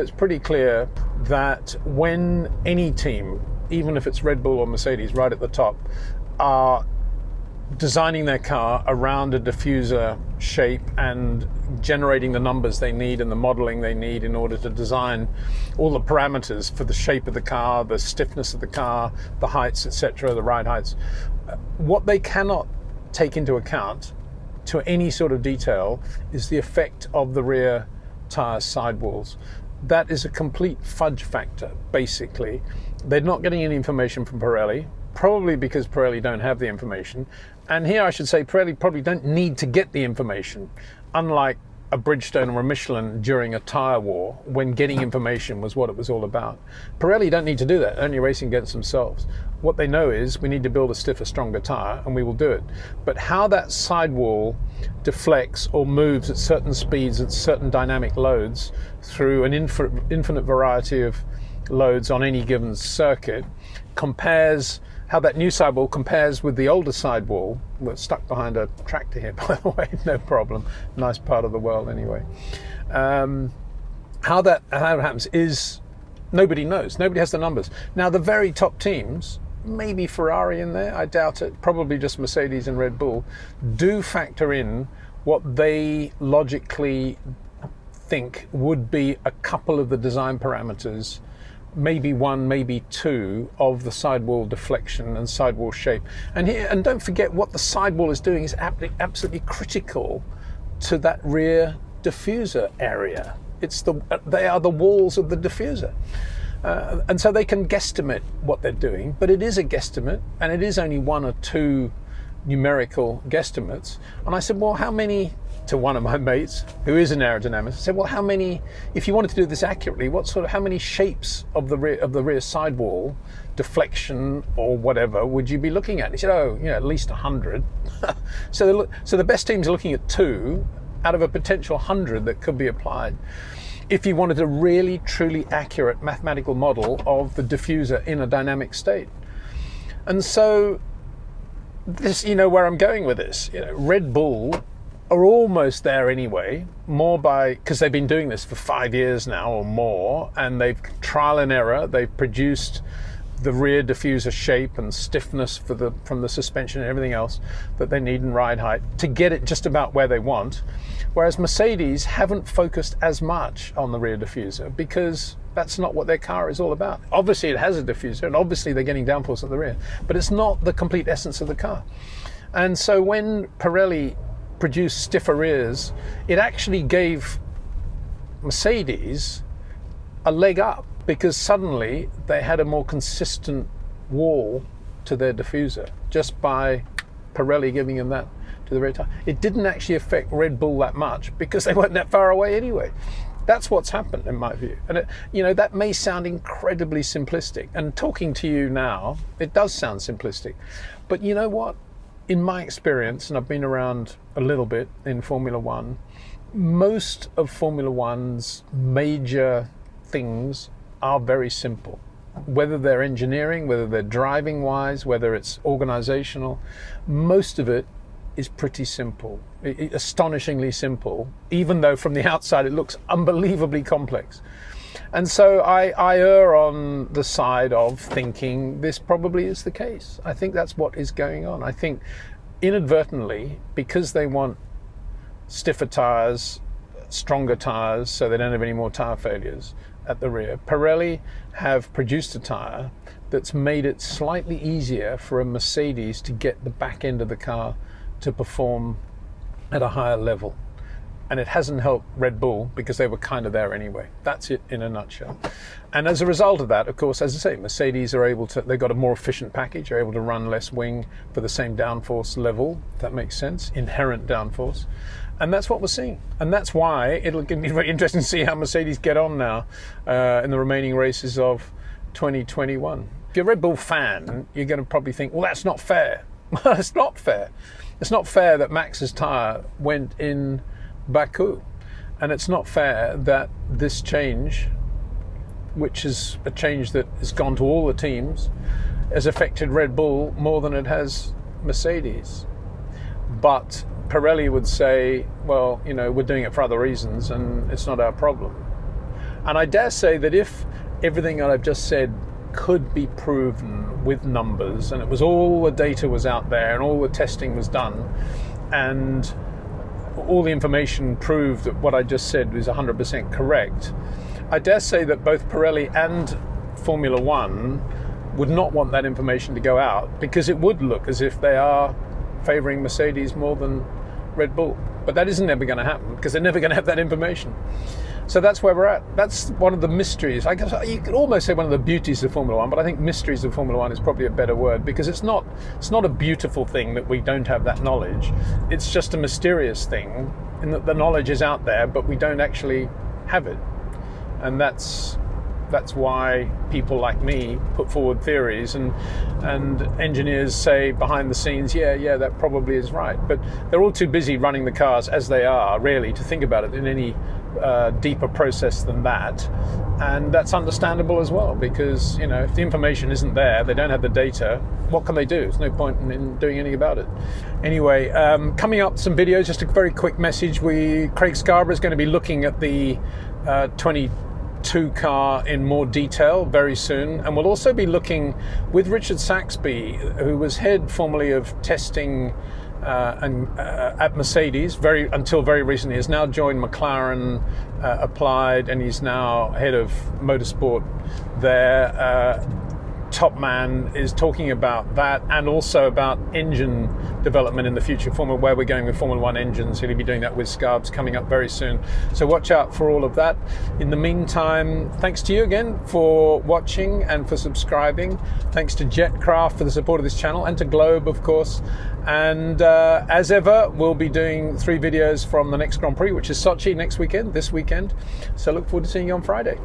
It's pretty clear that when any team, even if it's Red Bull or Mercedes right at the top, are designing their car around a diffuser shape and generating the numbers they need and the modeling they need in order to design all the parameters for the shape of the car, the stiffness of the car, the heights, etc., the ride heights, what they cannot take into account to any sort of detail is the effect of the rear tire sidewalls. That is a complete fudge factor, basically. They're not getting any information from Pirelli, probably because Pirelli don't have the information. And here I should say Pirelli probably don't need to get the information, unlike a Bridgestone or a Michelin during a tyre war, when getting information was what it was all about. Pirelli don't need to do that, only racing against themselves. What they know is we need to build a stiffer, stronger tyre, and we will do it. But how that sidewall deflects or moves at certain speeds, at certain dynamic loads, through an infinite variety of loads on any given circuit, compares how that new sidewall compares with the older sidewall. We're stuck behind a tractor here, by the way, no problem. Nice part of the world anyway. How that happens is nobody knows. Nobody has the numbers. Now, the very top teams, maybe Ferrari in there, I doubt it, probably just Mercedes and Red Bull, do factor in what they logically think would be a couple of the design parameters, maybe one, maybe two, of the sidewall deflection and sidewall shape. And don't forget, what the sidewall is doing is absolutely critical to that rear diffuser area. They are the walls of the diffuser. And so they can guesstimate what they're doing, but it is a guesstimate, and it is only one or two numerical guesstimates. And I said, well, how many, to one of my mates who is an aerodynamicist, I said, well, how many, if you wanted to do this accurately, how many shapes of the rear sidewall deflection or whatever would you be looking at? He said, at least 100. So the best teams are looking at 2 out of a potential 100 that could be applied if you wanted a really truly accurate mathematical model of the diffuser in a dynamic state. And so this, where I'm going with this, Red Bull are almost there anyway, because they've been doing this for 5 years now or more, and they've trial and error, they've produced the rear diffuser shape and stiffness from the suspension and everything else that they need in ride height to get it just about where they want. Whereas Mercedes haven't focused as much on the rear diffuser because that's not what their car is all about. Obviously it has a diffuser, and obviously they're getting downforce at the rear, but it's not the complete essence of the car. And so when Pirelli produced stiffer rears, it actually gave Mercedes a leg up, because suddenly they had a more consistent wall to their diffuser just by Pirelli giving them that to the rear tire. It didn't actually affect Red Bull that much because they weren't that far away anyway. That's what's happened in my view. And that may sound incredibly simplistic, and talking to you now, it does sound simplistic. But you know what? In my experience, and I've been around a little bit in Formula One, most of Formula One's major things are very simple. Whether they're engineering, whether they're driving wise, whether it's organizational, most of it is pretty simple, astonishingly simple, even though from the outside it looks unbelievably complex. And so I err on the side of thinking this probably is the case. I think that's what is going on. I think inadvertently, because they want stiffer tires, stronger tires, so they don't have any more tire failures at the rear, Pirelli have produced a tire that's made it slightly easier for a Mercedes to get the back end of the car to perform at a higher level. And it hasn't helped Red Bull because they were kind of there anyway. That's it in a nutshell. And as a result of that, of course, as I say, Mercedes are able to, they've got a more efficient package, are able to run less wing for the same downforce level, if that makes sense, inherent downforce. And that's what we're seeing. And that's why it'll be very interesting to see how Mercedes get on now in the remaining races of 2021. If you're a Red Bull fan, you're going to probably think, well, that's not fair. Well, it's not fair. It's not fair that Max's tyre went in Baku. And it's not fair that this change, which is a change that has gone to all the teams, has affected Red Bull more than it has Mercedes. But Pirelli would say, well, we're doing it for other reasons and it's not our problem. And I dare say that if everything that I've just said could be proven with numbers, and it was all the data was out there and all the testing was done, and all the information proved that what I just said was 100% correct, I dare say that both Pirelli and Formula One would not want that information to go out, because it would look as if they are favouring Mercedes more than Red Bull. But that isn't ever going to happen, because they're never going to have that information. So that's where we're at. That's one of the mysteries. I guess you could almost say one of the beauties of Formula One, but I think mysteries of Formula One is probably a better word, because it's not a beautiful thing that we don't have that knowledge. It's just a mysterious thing in that the knowledge is out there, but we don't actually have it. And that's why people like me put forward theories, and engineers say behind the scenes, yeah, that probably is right. But they're all too busy running the cars as they are, really, to think about it in any deeper process than that. And that's understandable as well, because, you know, if the information isn't there, they don't have the data, what can they do? There's no point in doing anything about it. Anyway, coming up some videos, just a very quick message. Craig Scarborough is going to be looking at the 22 car in more detail very soon, and we'll also be looking with Richard Saxby, who was head formerly of testing at Mercedes until very recently. Has now joined McLaren Applied, and he's now head of motorsport there. Top Man is talking about that, and also about engine development in the future, where we're going with Formula One engines. He'll be doing that with Scarbs coming up very soon. So watch out for all of that. In the meantime, thanks to you again for watching and for subscribing. Thanks to Jetcraft for the support of this channel, and to Globe, of course. And as ever, we'll be doing 3 videos from the next Grand Prix, which is Sochi this weekend. So look forward to seeing you on Friday.